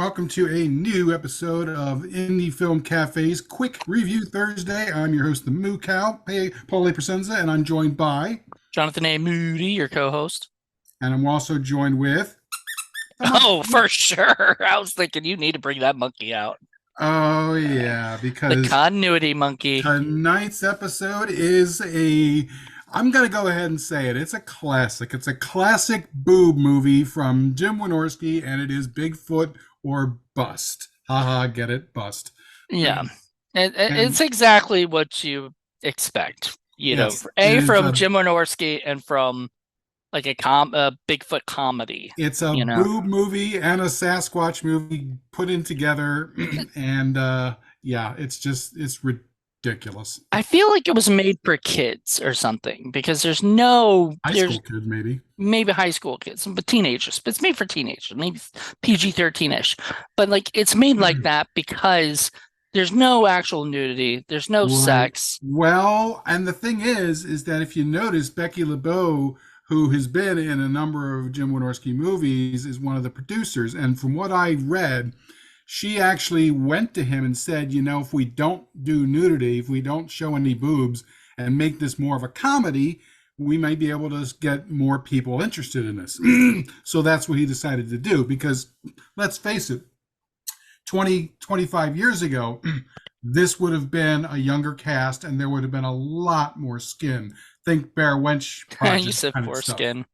welcome to a new episode of Indie Film Cafe's Quick Review Thursday. I'm your host, the Moo Cow, Paulie Presenza, and I'm joined by, Jonathan A. Moody, your co-host. and I'm also joined with, Oh, for sure. I was thinking you need to bring that monkey out. oh yeah, The because continuity monkey. tonight's episode I'm going to go ahead and say it. It's a classic. It's a classic boob movie from Jim Wynorski, and it is Bigfoot or Bust. Haha, get it? Bust. Yeah. And It's exactly what you expect. yes, From Jim Wynorski and from like a Bigfoot comedy. it's a boob movie and a Sasquatch movie put in together, and yeah, it's ridiculous. I feel like it was made for kids or something because there's High school kid, maybe high school kids, but teenagers. But it's made for teenagers, maybe PG-13-ish. But like it's made like that because there's no actual nudity, there's no sex. Well, and the thing is that if you notice, Becky LeBeau, who has been in a number of Jim Wynorski movies, is one of the producers. And from what I read, she actually went to him and said, if we don't do nudity, if we don't show any boobs and make this more of a comedy, we might be able to get more people interested in this. So that's what he decided to do, because let's face it, 25 years ago, this would have been a younger cast and there would have been a lot more skin. Think Bear Wench Project. You said foreskin.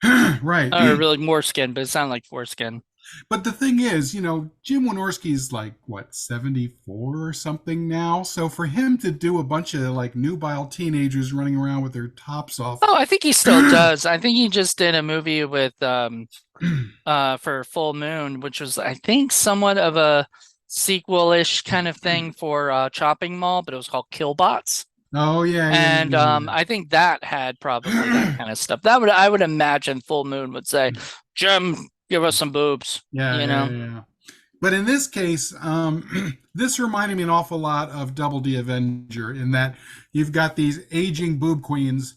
Right. Or really more skin, but it sounded like foreskin. But the thing is, Jim Wynorski's like, 74 or something now? So for him to do a bunch of like nubile teenagers running around with their tops off. Oh, I think he still does. I think he just did a movie with for Full Moon, which was I think somewhat of a sequel-ish kind of thing for Chopping Mall, but it was called Killbots. Oh yeah. And I think that had probably that kind of stuff. I would imagine Full Moon would say, Jim, give us some boobs. Yeah. But in this case, this reminded me an awful lot of Double D Avenger in that you've got these aging boob queens,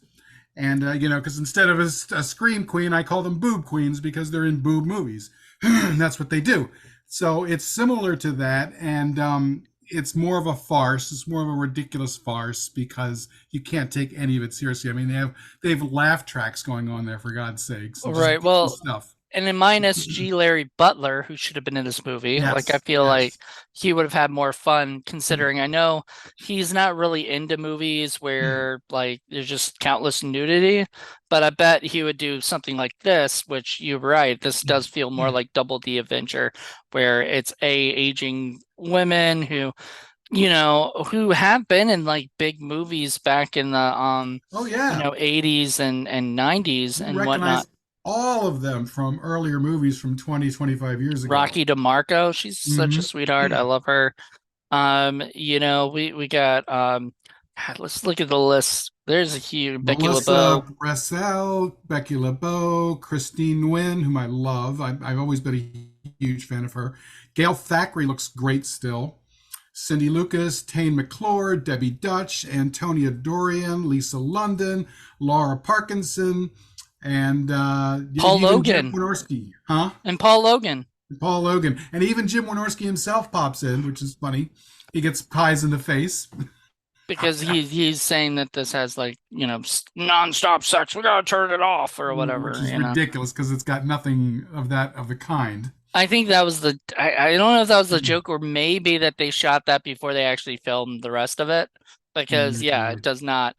and because instead of a scream queen, I call them boob queens because they're in boob movies. That's what they do. So it's similar to that, and it's more of a farce. It's more of a ridiculous farce because you can't take any of it seriously. I mean, they have laugh tracks going on there, for God's sakes. Right. Well, stuff. And in minus G. Larry Butler, who should have been in this movie, yes, I feel like he would have had more fun considering I know he's not really into movies where like there's just countless nudity, but I bet he would do something like this, which you're right, this does feel more like Double D Avenger, where it's aging women who who have been in like big movies back in the 80s and 90s and whatnot. All of them from earlier movies from 25 years ago. Rocky DeMarco, she's such a sweetheart. I love her. We got let's look at the list. There's a huge Becky LeBeau. Becky LeBeau, Christine Nguyen, whom I love. I've always been a huge fan of her. Gail Thackeray looks great still. Cindy Lucas, Tane McClure, Debbie Dutch, Antonia Dorian, Lisa London, Laura Parkinson, and Paul Logan. Jim Wynorski, huh? And Paul Logan. And even Jim Wynorski himself pops in, which is funny. He gets pies in the face because he's saying that this has like non-stop sex. We gotta turn it off or whatever. Which is ridiculous because it's got nothing of the kind. I think that was I don't know if that was the joke or maybe that they shot that before they actually filmed the rest of it because it does not.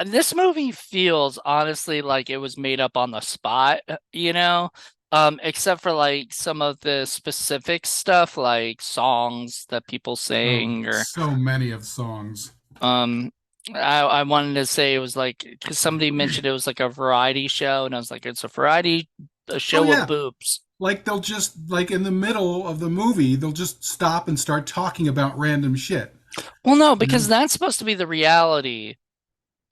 And this movie feels honestly like it was made up on the spot, except for like some of the specific stuff like songs that people sing or so many of songs. I wanted to say it was like because somebody mentioned it was like a variety show, and I was like, it's a show of boobs. Like they'll just like in the middle of the movie, they'll just stop and start talking about random shit. Well, no, because that's supposed to be the reality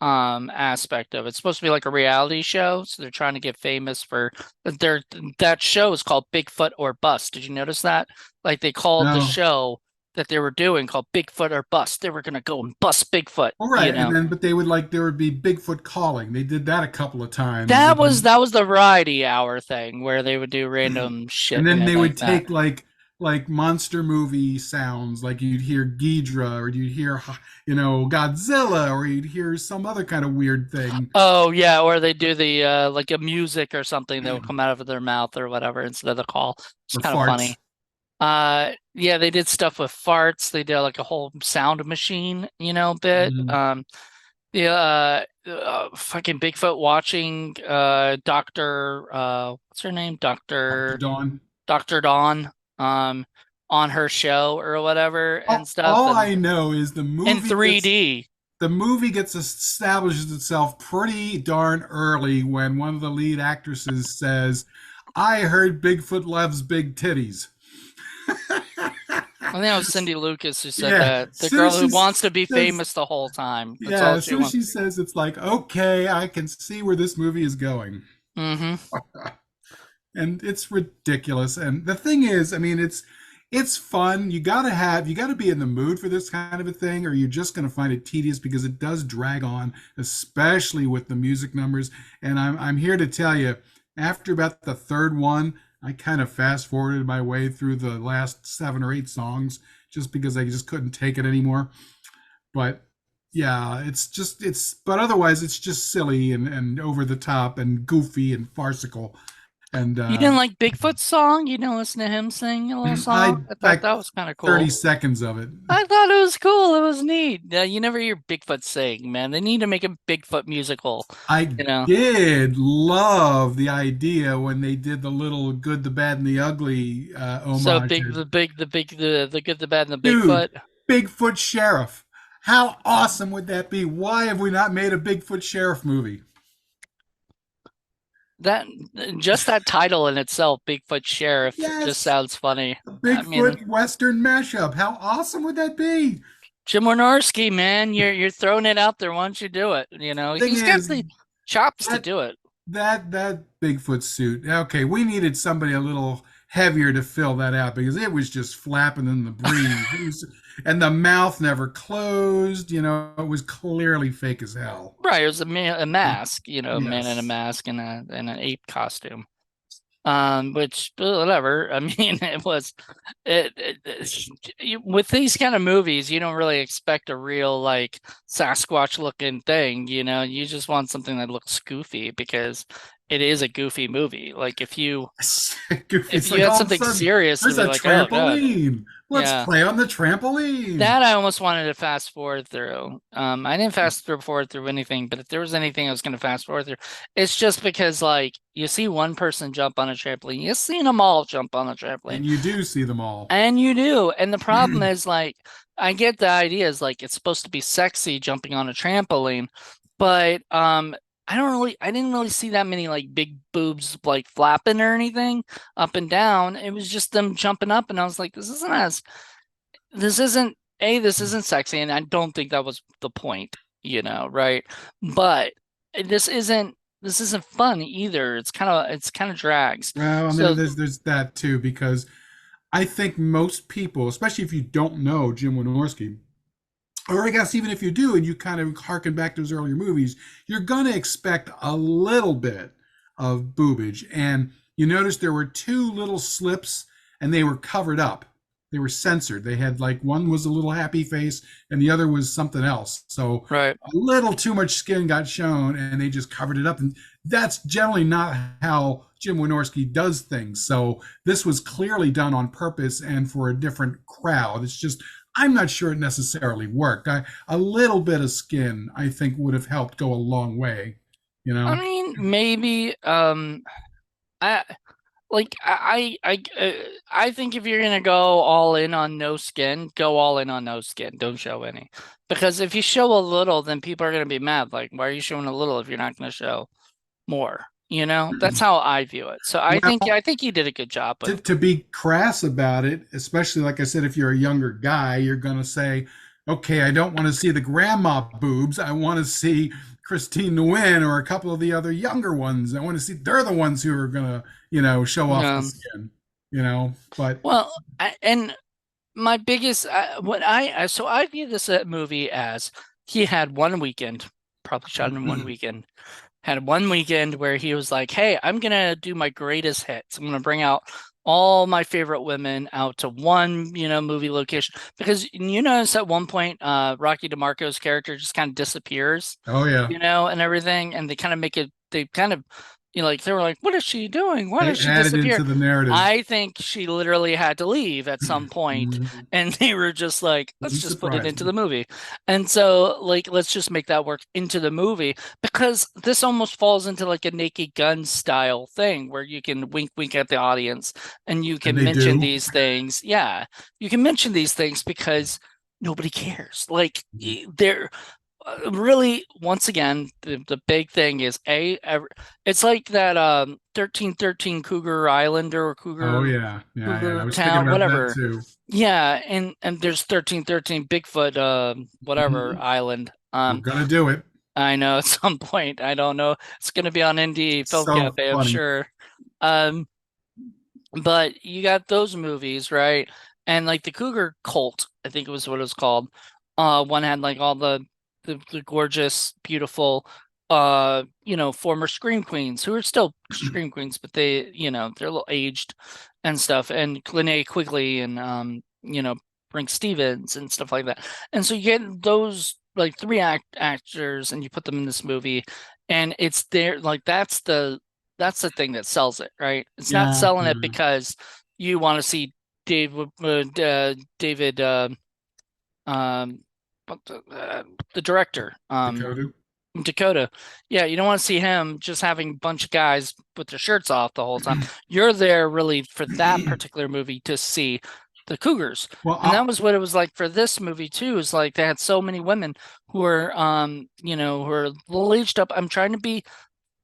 aspect of it. It's supposed to be like a reality show, so they're trying to get famous for that show is called Bigfoot or Bust. Did you notice that? Like they called the show that they were doing called Bigfoot or Bust. They were gonna go and bust Bigfoot. All right, and then but there would be Bigfoot calling. They did that a couple of times. That was the variety hour thing where they would do random shit. And then they would take like like monster movie sounds, like you'd hear Ghidra, or you'd hear, Godzilla, or you'd hear some other kind of weird thing, Oh yeah, or they do the like a music or something that will come out of their mouth or whatever instead of the call. It's or kind of funny. farts. Yeah, they did stuff with farts. They did like a whole sound machine, bit. Mm, Fucking Bigfoot watching Doctor what's her name? Dr. Dawn. Dr. Dawn on her show or whatever and stuff All and I know is in 3D. the movie gets establishes itself pretty darn early when one of the lead actresses says, "I heard Bigfoot loves big titties." I think that was Cindy Lucas who said Yeah, that. The soon girl as who she wants to be says, famous the whole time. That's yeah, all as she soon as wants. she says, it's like, okay, I can see where this movie is going. Hmm. And it's ridiculous. And the thing is, I mean, it's fun. You gotta be in the mood for this kind of a thing, or you're just gonna find it tedious because it does drag on, especially with the music numbers. And I'm here to tell you, after about the third one, I kind of fast forwarded my way through the last 7 or 8 songs just because I just couldn't take it anymore. But yeah, but otherwise it's just silly and over the top and goofy and farcical. And You didn't like Bigfoot's song? You didn't listen to him sing a little I song? I thought like that was kind of 30 cool. seconds of it. I thought it was cool. It was neat. You never hear Bigfoot sing, man. They need to make a Bigfoot musical, I you know. did love the idea when they did the little good, the bad, and the ugly So homage. the good, the bad, and the Dude, Bigfoot. Bigfoot Sheriff. How awesome would that be? Why have we not made a Bigfoot Sheriff movie? That just that title in itself, Bigfoot Sheriff, just Yes, sounds funny. a I mean, Bigfoot Western mashup. How awesome would that be? Jim Wynorski, man, you're throwing it out there. Why don't you do it? Thing He's got is, the chops to that do it. that Bigfoot suit. Okay, we needed somebody a little heavier to fill that out because it was just flapping in the breeze. And the mouth never closed. It was clearly fake as hell. Right, it was a mask, a man in a Yes. mask and an ape costume. Which whatever. I mean, it was with these kind of movies, you don't really expect a real like Sasquatch looking thing. You just want something that looks goofy because it is a goofy movie. Like if Goofy's you like had all of a something sudden, serious, it'd there's be a like, oh god, trampoline. Let's yeah. play on the trampoline. That I almost wanted to fast forward through. I didn't forward through anything, but if there was anything I was going to fast forward through, it's just because like you see one person jump on a trampoline, you've seen them all jump on a trampoline, And you do see them all. and you do. And the problem is like I get the idea is like it's supposed to be sexy jumping on a trampoline, but I didn't really see that many like big boobs like flapping or anything up and down. It was just them jumping up, and I was like, this isn't sexy, and I don't think that was the point, right? But this isn't fun either. It's kind of drags. Well, and So there's that too because I think most people, especially if you don't know Jim Wynorski, or I guess even if you do and you kind of harken back to his earlier movies, you're gonna expect a little bit of boobage. And you notice there were two little slips and they were covered up. They were censored. They had like one was a little happy face and the other was something else. So right. a little too much skin got shown and they just covered it up. And that's generally not how Jim Wynorski does things. So this was clearly done on purpose and for a different crowd. It's just I'm not sure it necessarily worked. A little bit of skin, I think, would have helped go a long way. You I know, mean, maybe I I think if you're gonna go all in on no skin, go all in on no skin. Don't show any, because if you show a little, then people are gonna be mad. Like, why are you showing a little if you're not gonna show more? That's how I view it. So well, I think you did a good job to, of. to be crass about it, especially like I said, if you're a younger guy, you're going to say, okay, I don't want to see the grandma boobs. I want to see Christine Nguyen or a couple of the other younger ones. I want to see they're the ones who are going to, show off the Um, skin. But well, and my biggest what so I view this movie as he had one weekend, probably shot in one weekend. Had one weekend where he was like, "Hey, I'm gonna do my greatest hits. I'm gonna bring out all my favorite women out to one, movie location. Because you notice at one point, Rocky DeMarco's character just kind of disappears, Oh yeah, and everything, and they kind of make it, they kind of, like they were like, what is she doing? Why they did she added disappear? into the narrative. I think she literally had to leave at some point, Mhm. and they were just like, let's Wouldn't just put it surprise into me. the movie. And so, like, let's just make that work into the movie because this almost falls into like a Naked Gun style thing where you can wink, wink at the audience and you And can they mention do. these things. Yeah, you can mention these things because nobody cares. Like, Mhm. they're really, once again, the big thing is it's like that 1313 Cougar Island or Oh Cougar yeah, yeah, yeah. I Cougar was thinking Town, about that whatever. too. Yeah, and there's 1313 Bigfoot whatever Mhm. island. We're gonna do it. I know at some point, I don't know. It's gonna be on Indie Film So Cafe, I'm funny. sure. Um but you got those movies, right? And like the Cougar Cult, I think it was what it was called. One had like all the gorgeous, beautiful, former Scream Queens who are still Scream Queens, but they're a little aged and stuff. And Linnea Quigley and Brinke Stevens and stuff like that. And so you get those like three actors and you put them in this movie, and it's there like that's the thing that sells it, right? It's not Yeah, selling it yeah. because you want to see David, um, the director, Dakota. Dakota. Yeah, you don't want to see him just having a bunch of guys with their shirts off the whole time. You're there really for that particular movie to see the Cougars. Well, And that was what it was like for this movie too, is like they had so many women who are who are a little aged up. I'm trying to be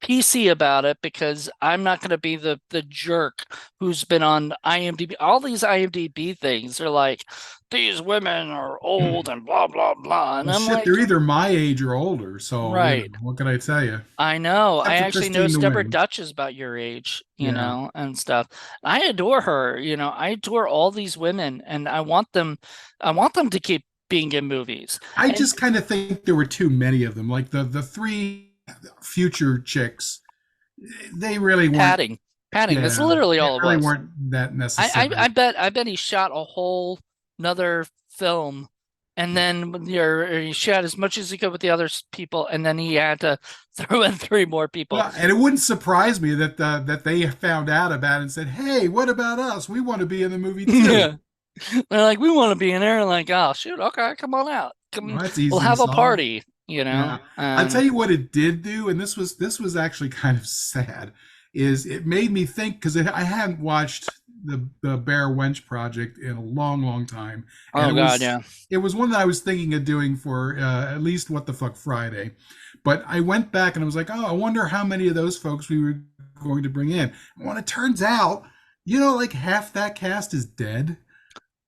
PC about it because I'm not going to be the jerk who's been on IMDb. All these IMDb things are like these women are old and blah blah blah, and well, I'm shit, they're like, either my age or older. So, right. what can I tell you? I know. I Except for actually Christine noticed the Deborah Way. Dutch is about your age, Yeah. and stuff. I adore her, I adore all these women and I want them to keep being in movies. I And just kind of think there were too many of them. Like the three future chicks, they really weren't. padding. Padding. That's Yeah, literally they all it really was. weren't that I necessary. bet he shot a whole another film, and then he shot as much as he could with the other people, and then he had to throw in three more people. Well, and it wouldn't surprise me that they found out about it and said, "Hey, what about us? We want to be in the movie too." Yeah, they're like, we want to be in there, and like, oh shoot, okay, come on out, come, Well, that's we'll easy to have a solve. party, you know. Yeah, I'll tell you what it did do, and this was actually kind of sad. Is it made me think because I hadn't watched the Bear Wench Project in a long, long time, and Oh God, yeah. it was one that I was thinking of doing for at least What the Fuck Friday. But I went back and I was like, oh, I wonder how many of those folks we were going to bring in. And when it turns out, like half that cast is dead,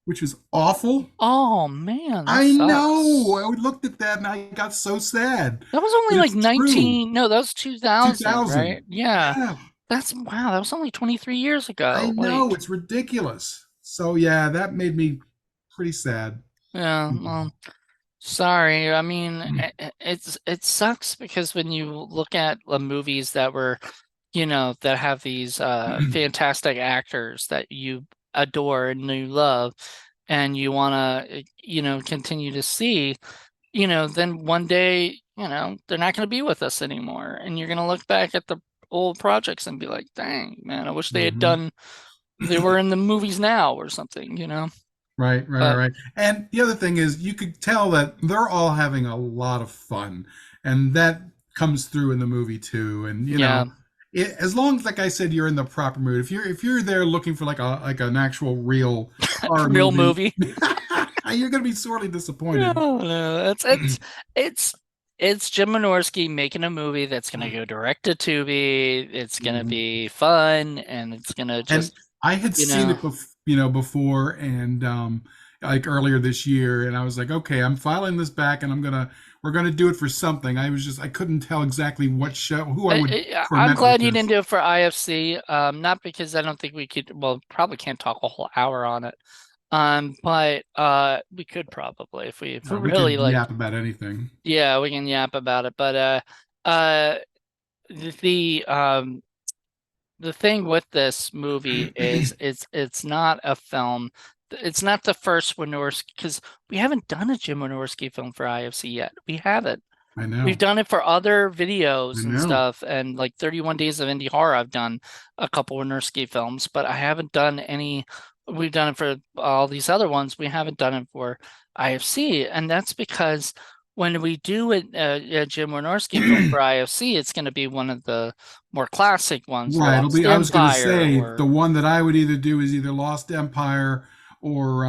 which was awful. Oh man, that I know. sucks. I looked at that and I got so sad. That was only But like it's true. 19. No, that was 2000, 2000. right? Yeah. Yeah, That's wow. That was only 23 years I ago. know. Like, It's ridiculous. So, yeah, that made me pretty sad. yeah. Mhm. Well, sorry. I mean, it sucks because when you look at the movies that were, that have these fantastic actors that you adore and you love, and you want to, continue to see, then one day, they're not going to be with us anymore, and you're going to look back at the old projects and be like, dang, man, I wish Mhm. they were in the movies now or something. Right, right, right, But right. And the other thing is, you could tell that they're all having a lot of fun, and that comes through in the movie too. And yeah, as long as, like I said, you're in the proper mood. If you're there looking for like an actual real horror real movie, movie. you're gonna be sorely No, disappointed. no, it's it's Jim Wynorski making a movie that's gonna go direct to Tubi. It's gonna Mhm. be fun, and it's gonna And just, I had you seen know, it before, and like earlier this year, and I was like, okay, I'm filing this back, and we're gonna do it for something. I couldn't tell exactly what show, who I would I'm torment with glad you this. didn't do it for IFC. Not because I don't think we could. Well, probably can't talk a whole hour on it. But we could probably if we We really could like. yap about anything. Yeah, we can yap about it. But uh, the the thing with this movie is it's not a film. It's not the first Wynorski, because we haven't done a Jim Wynorski film for IFC yet. We haven't. I We've know. done it for other I videos and know. stuff, and like 31 Days of Indie Horror, I've done a couple Wynorski films, but I haven't done any. We've done it for all these other ones. We haven't done it for IFC, and that's because when we do a Jim Wynorski film for IFC, it's going to be one of the more classic ones, Right. It'll Lost be, I was going to Empire say the or one that I would either do is either Lost Empire or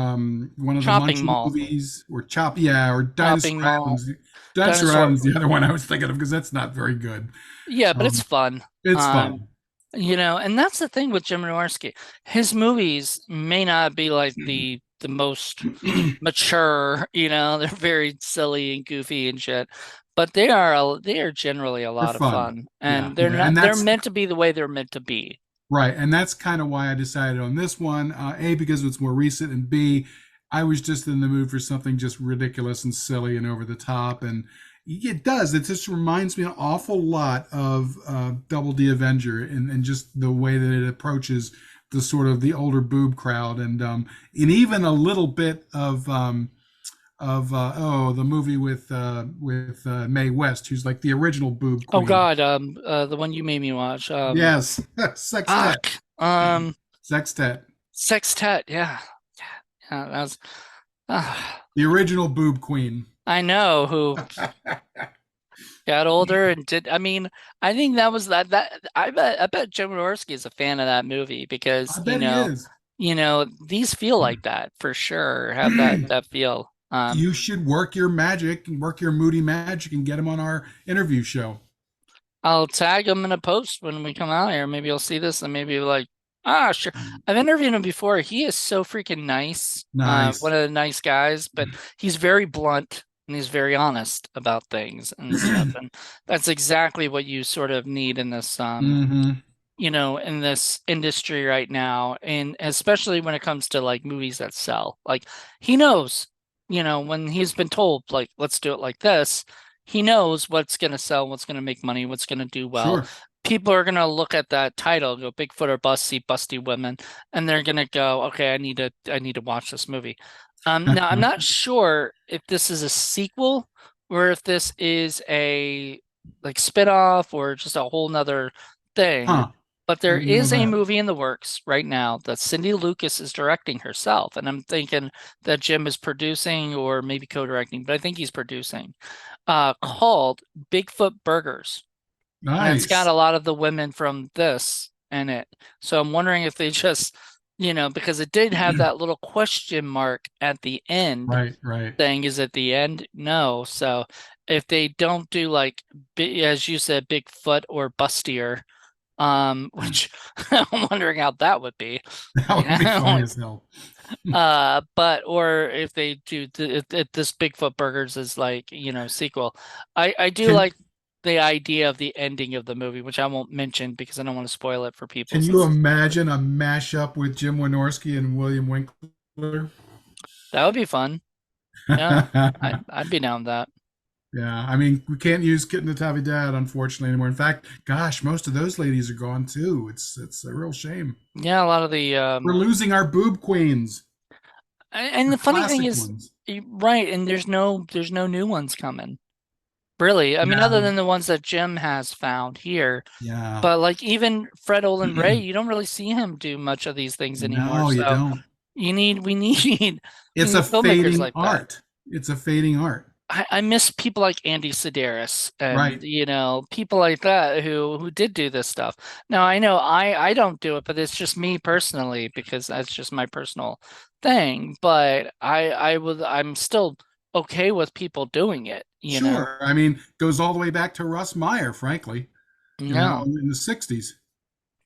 one of the Chopping Munchie Mall. movies or Yeah, or Chopping Dinosaur Mall, Islands. Dinosaur Dinosaur. Islands, the other one I was thinking of because that's not very good. Yeah, but it's Um, fun. it's Um, fun. and that's the thing with Jim Wynorski. His movies may not be like the most mature, they're very silly and goofy and shit, but they are generally a They're lot of fun. fun, Yeah, and yeah, and they're that's meant to be the way they're meant to be. right, and that's kind of why I decided on this one. A, because it's more recent, and B, I was just in the mood for something just ridiculous and silly and over the top, and it does. It just reminds me an awful lot of Double D Avenger, and just the way that it approaches the sort of the older boob crowd, and even a little bit of the movie with Mae West, who's like the original boob Oh queen. God, the one you made me watch, Yes, Sextet, fuck, um, Sextet. Sextet, yeah, yeah, that was, uh, The original boob queen. I know who got older and did. I mean, I think that was that. I bet Jim Wynorski is a fan of that movie because I bet he is. these feel like that for sure. Have that feel. You should work your magic and work your Moody magic and get him on our interview show. I'll tag him in a post when we come out here. Maybe you'll see this and maybe like, ah, sure. I've interviewed him before. He is so freaking nice. One Nice. of the nice guys, but he's very blunt and he's very honest about things and stuff. And that's exactly what you sort of need in this Hmm. in this industry right now, and especially when it comes to like movies that sell. Like he knows, when he's been told like let's do it like this, he knows what's going to sell, what's going to make money, what's going to do well. Sure. People are going to look at that title, go Bigfoot or Bust, see busty women, and they're going to go, okay, I need to watch this movie. Now I'm not sure if this is a sequel or if this is a like spin-off or just a whole nother thing. Huh. But I there didn't know is a that. movie in the works right now that Cindy Lucas is directing herself. And I'm thinking that Jim is producing or maybe co-directing, but I think he's producing, called Bigfoot Burgers. And it's got Nice. a lot of the women from this in it. So I'm wondering if they just, because it did have that little question mark at the end Right, right. saying, is it the end? No. So if they don't do like, as you said, Bigfoot or Bustier, which I'm wondering how that would be. That would be funny as hell. But or if they do if this Bigfoot Burgers is like, sequel. I do Can like the idea of the ending of the movie, which I won't mention because I don't want to spoil it for people can you since imagine a mashup with Jim Wynorski and William Winkler? that would be fun. Yeah, I'd be down with that. Yeah, I mean, we can't use Kitten the Tabby Dad, unfortunately, anymore. In fact, gosh, most of those ladies are gone too. It's a real shame. Yeah, a lot of the We're losing our boob queens, and the the funny thing classic is, ones. right, and there's no new ones coming. Really. I mean, other Yeah, than the ones that Jim has found here. yeah. But like even Fred Olen Ray, you don't really see him do much of these things anymore. No, you So don't. we need we It's a need filmmakers fading like that. art. It's a fading art. I miss people like Andy Sedaris and Right. people like that who did do this stuff. Now I know I don't do it, but it's just me personally because that's just my personal thing. But I'm still okay with people doing it, you know. Sure. I mean, goes all the way back to Russ Meyer, frankly, No, in the 60s,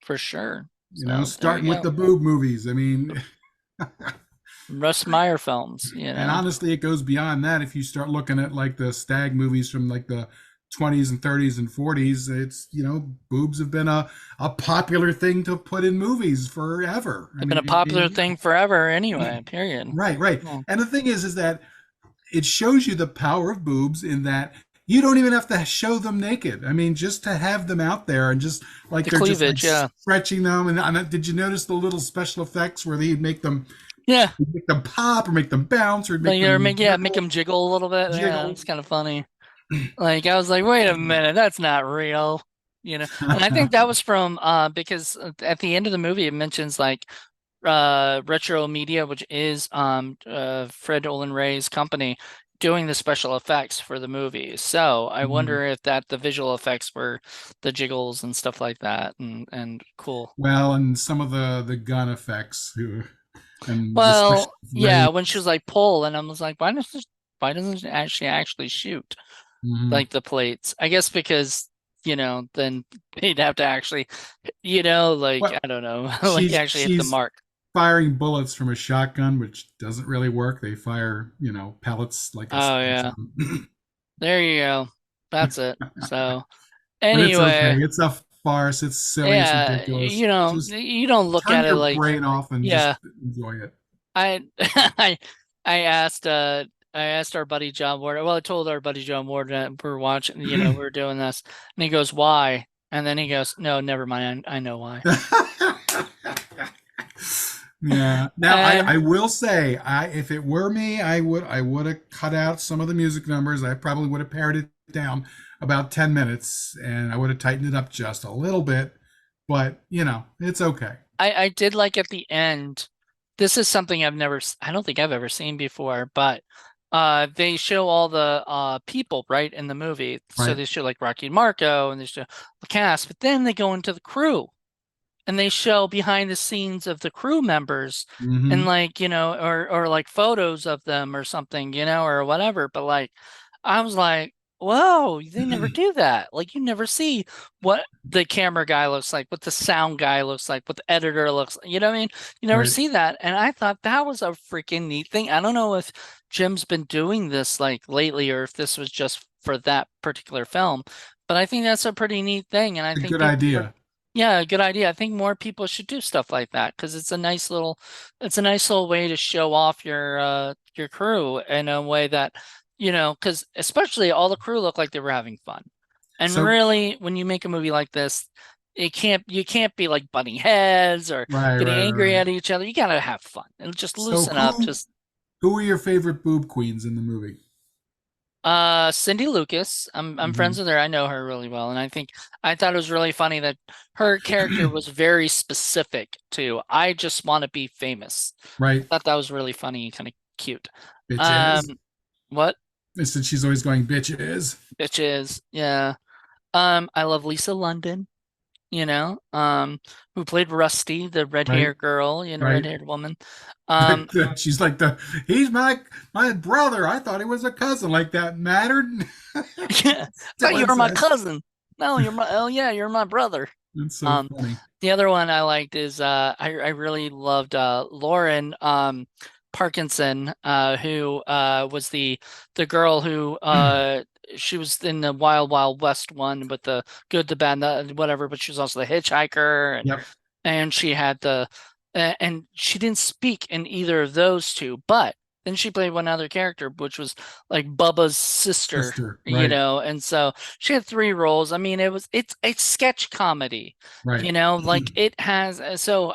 for sure. So there you starting with go. the boob movies. I mean, Russ Meyer films, and honestly, it goes beyond that. If you start looking at like the stag movies from like the 20s and 30s and 40s, it's, boobs have been a popular thing to put in movies forever. I It's been mean, a popular thing forever anyway, period. right, right. Oh, And the thing is that it shows you the power of boobs in that you don't even have to show them naked. I mean, just to have them out there and just like The they're just like cleavage, yeah. stretching them. And did you notice the little special effects where they'd Yeah. make them pop or make them bounce or make Like, or them make, yeah, make them jiggle a little bit. Yeah, jiggle? it's kind of funny. Like, I was like, wait a minute, that's not real. And I think that was from because at the end of the movie it mentions like Retro Media, which is Fred Olin Ray's company, doing the special effects for the movie. So I Mhm. wonder if that the visual effects were the jiggles and stuff like that, and cool. Well, and some of the gun effects and especially Well, Ray. yeah, when she was like pull, and I was like, why doesn't she actually shoot Mhm. like the plates? I guess because then they'd have to actually, like Well, I don't know, like actually hit the she's mark. firing bullets from a shotgun, which doesn't really work. They fire, pellets like a Oh yeah. shotgun. There you go. That's it. So But it's okay. anyway, It's a farce. It's silly. It's yeah, ridiculous. Just you don't look turn at it your like, brain off and just yeah. enjoy it. I I I asked I asked our buddy John Ward. Well, I told our buddy John Ward that we're watching, we're doing this, and he goes, "Why?" And then he goes, "No, never mind. I know why." Yeah. Now I And will say, if it were me, I would have cut out some of the music numbers. I probably would have pared it down about 10 minutes and I would have tightened it up just a little bit. But, it's okay. I did like at the end. This is something I don't think I've ever seen before, but they show all the people right in the movie. So Right. they show like Rocky and Marco and they show the cast, but then they go into the crew and they show behind the scenes of the crew members and Hmm. like, or like photos of them or something, or whatever. But like I was like, whoa, they never do that. Like you never see what the camera guy looks like, what the sound guy looks like, what the editor looks like. You know what I mean? You never Right. see that. And I thought that was a freaking neat thing. I don't know if Jim's been doing this like lately or if this was just for that particular film, but I think that's a pretty neat thing. And I A think good people idea. yeah, good idea. I think more people should do stuff like that because it's a nice little way to show off your crew in a way that, because especially all the crew look like they were having fun. And So, really, when you make a movie like this, you can't be like butting heads or right, getting right, right, angry right. at each other. You gotta have fun and just So loosen up. Just who are your favorite boob queens in the movie? Cindy Lucas. I'm friends Hmm. with her. I know her really well, and I thought it was really funny that her character was very specific to I just want to be famous. I Right. thought that was really funny and kind of cute. Um, Bitches. what I said she's always going bitches. bitches? Yeah. I love Lisa London, who played Rusty, the red Right. hair girl, red Right. haired woman. Um, She's like he's my brother. I thought he was a cousin. Like that mattered. yeah, I thought Still you were my incest. cousin. No, oh yeah, you're my brother. It's so Um, funny. the other one I liked is I really loved Lauren Parkinson, who was the girl who she was in the Wild Wild West one with the good, the bad, the whatever, but she was also the hitchhiker, Yep. and she had and she didn't speak in either of those two, but then she played one other character, which was like Bubba's sister, Sister. Right. and so she had three roles. I mean, it's sketch comedy, Right. like it has. So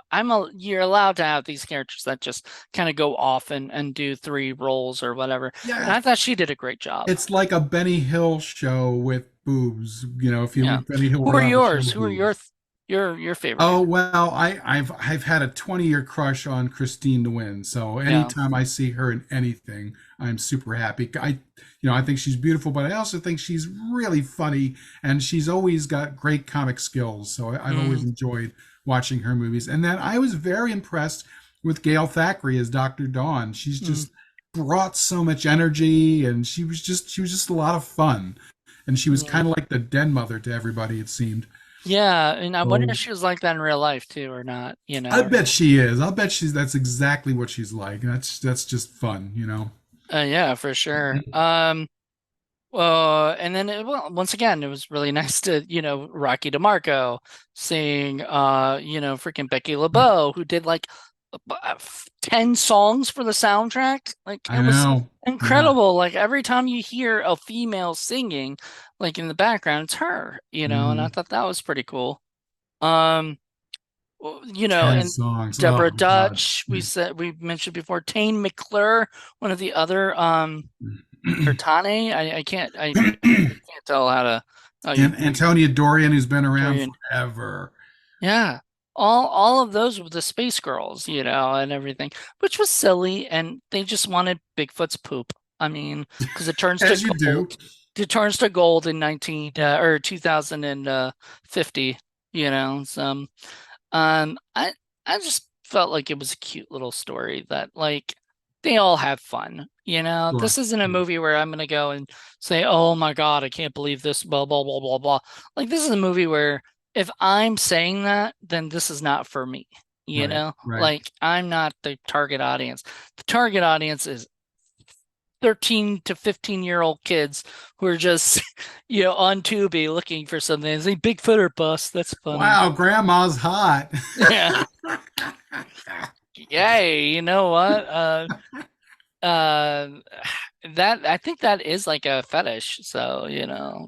you're allowed to have these characters that just kind of go off and do three roles or whatever. And Yeah. I thought she did a great job. It's like a Benny Hill show with boobs. If Yeah. Benny Hill Who were are allowed to show yours? Who are boobs. your favorite Oh actors? well, I've had a 20-year crush on Christine Nguyen. So Yeah. anytime I see her in anything, I'm super happy. I think she's beautiful, but I also think she's really funny, and she's always got great comic skills. So I've always Mm, enjoyed watching her movies. And then I was very impressed with Gail Thackeray as Dr. Dawn. She's mm, just brought so much energy, and she was just a lot of fun, and she was yeah. kind of like the den mother to everybody. It seemed. Yeah, and I wonder if So she was like that in real life too or not, I bet she is. I'll bet that's exactly what she's like. That's just fun. Yeah, for sure. And then well, once again, it was really nice to, Rocky DeMarco seeing freaking Becky LeBeau, who did like 10 songs for the soundtrack. Like I it was know. Yeah. incredible. Like every time you hear a female singing, like in the background, it's her, and I Hmm. thought that was pretty cool. Um, Ten and songs. Oh Deborah my God. Dutch, we mentioned before, Tane McClure, one of the other or Tane, I can't tell how to And you Antonia Dorian, who's been around Dorian. forever. Yeah. All of those were the Space Girls, and everything, which was silly, and they just wanted Bigfoot's poop. I mean, because it turns to As you do. gold. It turns to gold in 2050, So, I just felt like it was a cute little story that like they all have fun. Sure. This isn't a Sure. movie where I'm gonna go and say, "Oh my God, I can't believe this," blah blah blah blah blah. Like this is a movie where if I'm saying that, then this is not for me. Right. Right. Like I'm not the target audience. The target audience is 13 to 15-year-old kids who are just, on Tubi looking for something. It's like Bigfoot or Bust. That's funny. Wow, grandma's hot. Yeah. Yay, you know what? Uh, that I think that is like a fetish. So,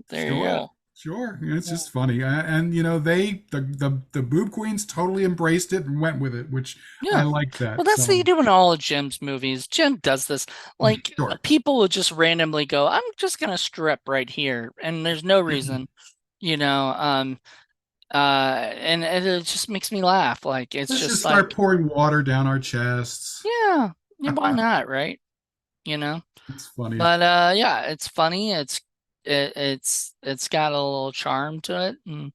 there you Sure. go. Sure. It's Yeah. just funny. And the boob queens totally embraced it and went with it, which I Yeah. like Well, that. that's what you So do in all of Jim's movies. Jim does this. Like sure. people will just randomly go, I'm just gonna strip right here, and there's no reason, you know. And it just makes me laugh. Like it's Let's just just start like, pouring water down our chests. yeah, yeah, why not, right? You know. It's funny. But yeah, it's funny. It's got a little charm to it, and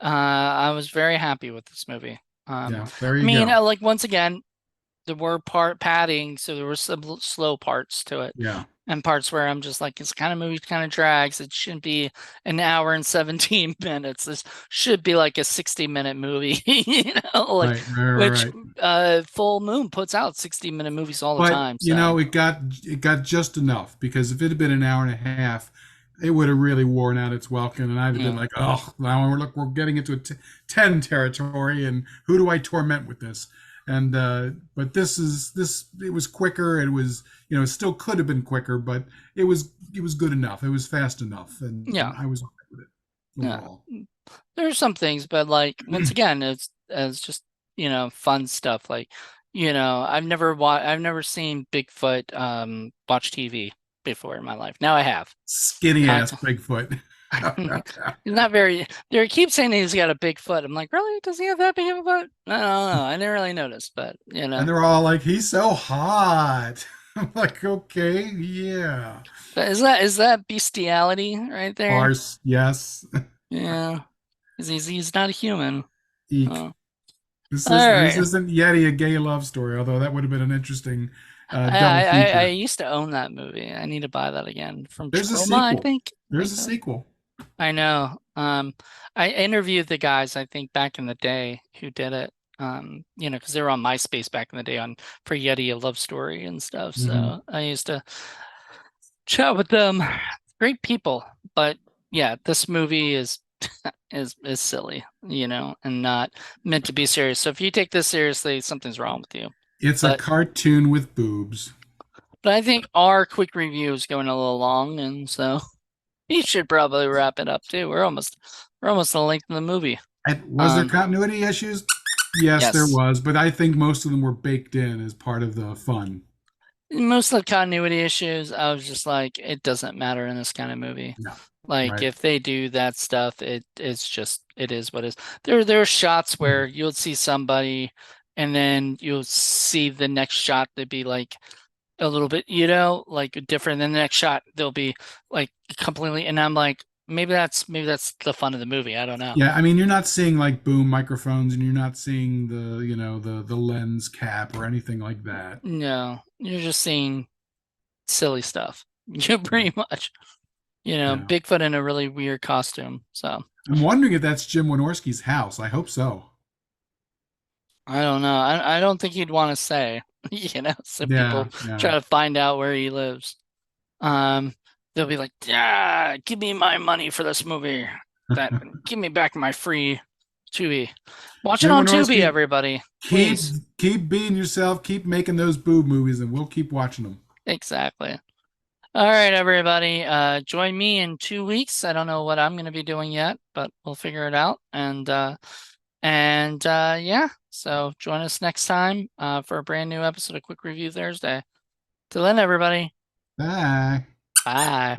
I was very happy with this movie. Yeah, there I you mean, go. like once again, there were padding, so there were some slow parts to it, Yeah. and parts where I'm just like, it's kind of movie kind of drags. It shouldn't be an hour and 17 minutes. This should be like a 60-minute movie, like Right, right, which right. Full Moon puts out 60-minute movies all the But time. So it got just enough because if it had been an hour and a half, it would have really worn out its welcome, and I'd have been yeah, like, oh, now we're getting into 10 territory, and who do I torment with this? And but this it was quicker. It was it still could have been quicker, but it was good enough. It was fast enough, and yeah, I was okay with it yeah. overall. There's some things, but like once again, it's just fun stuff. Like I've never seen Bigfoot watch TV before in my life. Now I have. Skinny I, ass Bigfoot. he's not very. They keep saying he's got a big foot. I'm like, really? Does he have that big of a foot? I don't know. I didn't really notice, but And they're all like, he's so hot. I'm like, okay, yeah. But is that bestiality right there? Farce, yes. Yeah, 'cause he's not a human. Eek. Oh. This All is this right. isn't Yeti a gay love story, although that would have been an interesting I, double I I feature. used to own that movie. I need to buy that again from There's a Troma, I sequel. think. I There's think a that. sequel. I know. I interviewed the guys, I think, back in the day who did it. Because they were on MySpace back in the day on for Yeti a love story and stuff. Hmm. So I used to chat with them. Great people, but yeah, this movie is silly, and not meant to be serious. So if you take this seriously, something's wrong with you. It's a But cartoon with boobs. but I think our quick review is going a little long, and so we should probably wrap it up too. We're almost the length of the movie. And was there Um, continuity issues? Yes, there yes. was, but I think most of them were baked in as part of the fun. Most of the continuity issues, I was just like, it doesn't matter in this kind of movie. No, Like right. if they do that stuff, it's just it is what it is. There are shots where you'll see somebody and then you'll see the next shot they'd be like a little bit, like different. Then the next shot they'll be like completely, and I'm like, maybe that's the fun of the movie. I don't know. Yeah, I mean, you're not seeing like boom microphones, and you're not seeing the lens cap or anything like that. No, you're just seeing silly stuff. You pretty much, Yeah, Bigfoot in a really weird costume. So I'm wondering if that's Jim Wynorski's house. I hope so. I don't know. I don't think he'd want to say, so Yeah, people yeah. try to find out where he lives. Um, they'll be like, "Yeah, give me my money for this movie. That give me back my free Tubi. Watch it Jim on Tubi, Wynorski, everybody. keep Please. keep being yourself. Keep making those boob movies, and we'll keep watching them. Exactly. All right, everybody. Join me in 2 weeks. I don't know what I'm going to be doing yet, but we'll figure it out. Yeah. So join us next time for a brand new episode of Quick Review Thursday. Till then, everybody. Bye. Bye.